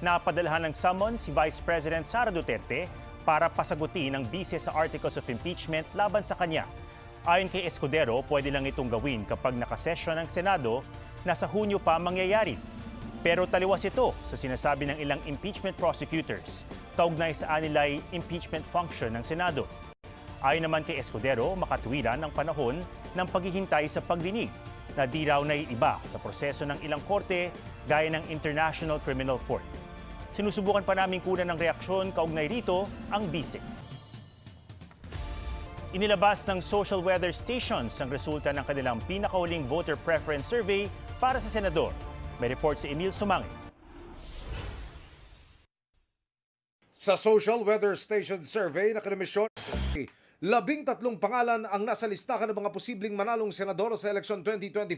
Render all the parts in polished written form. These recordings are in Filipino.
Napadalhan ng summons si Vice President Sara Duterte para pasagutin ang bise sa articles of impeachment laban sa kanya. Ayon kay Escudero, pwede lang itong gawin kapag nakasesyon ng Senado na sa Hunyo pa mangyayari. Pero taliwas ito sa sinasabi ng ilang impeachment prosecutors kaugnay sa anilay impeachment function ng Senado. Ayon naman kay Escudero, makatuwiran ang panahon ng paghihintay sa pagdinig na di raw naiiba sa proseso ng ilang korte gaya ng International Criminal Court. Sinusubukan pa namin kunan ng reaksyon kaugnay rito ang bise. Inilabas ng social weather stations ang resulta ng kanilang pinakahuling voter preference survey para sa senador. May report si Emil Sumangil. Sa social weather station survey na kinomisyon, 13 pangalan ang nasa listahan ng mga posibleng manalong senador sa eleksyon 2025.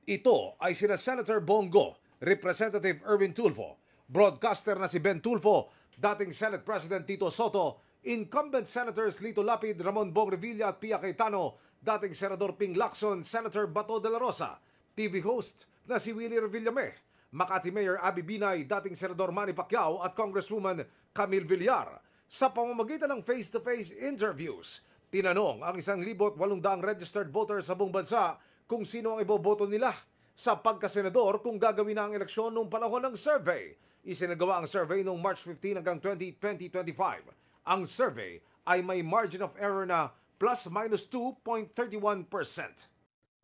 Ito ay sina Senator Bongo, Representative Erwin Tulfo, broadcaster na si Ben Tulfo, dating Senate President Tito Soto, incumbent Senators Lito Lapid, Ramon Bong Revilla at Pia Cayetano, dating Senador Ping Lacson, Senator Bato de la Rosa, TV host na si Willie Revillame, Makati Mayor Abby Binay, dating Senador Manny Pacquiao at Congresswoman Camille Villar. Sa pamamagitan ng face-to-face interviews, tinanong ang 1,800 registered voters sa buong bansa kung sino ang iboboto nila sa pagkasenador kung gagawin na ang eleksyon noong panahon ng survey. Isinagawa ang survey noong March 15 hanggang 2025. Ang survey ay may margin of error na plus-minus 2.31%.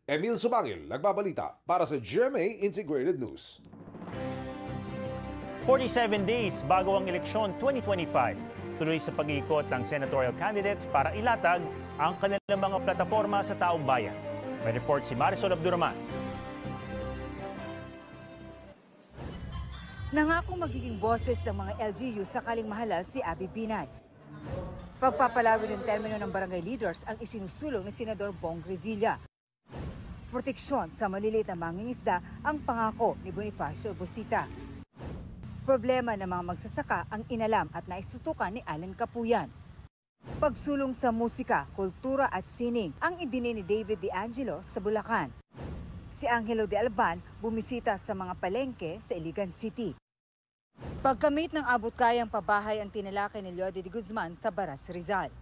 Emil Sumangil, nagbabalita para sa GMA Integrated News. 47 days bago ang eleksyon 2025. Tuloy sa pag-iikot ng senatorial candidates para ilatag ang kanilang mga plataporma sa taong bayan. May report si Marisol Abdurrahman. Nangako magiging boses ng mga LGU sakaling mahalal si Abby Binay. Pagpapalawin ng termino ng barangay leaders ang isinusulong ni Senador Bong Revilla. Proteksyon sa maliliit na mangingisda ang pangako ni Bonifacio Busita. Problema ng mga magsasaka ang inalam at naisutukan ni Alan Capuyan. Pagsulong sa musika, kultura at sining ang idinin ni David De Angelo sa Bulacan. Si Angelo De Alban bumisita sa mga palengke sa Iligan City. Pagkamit ng abot-kayang pabahay ang tinalakay ni Leody de Guzman sa Baras, Rizal.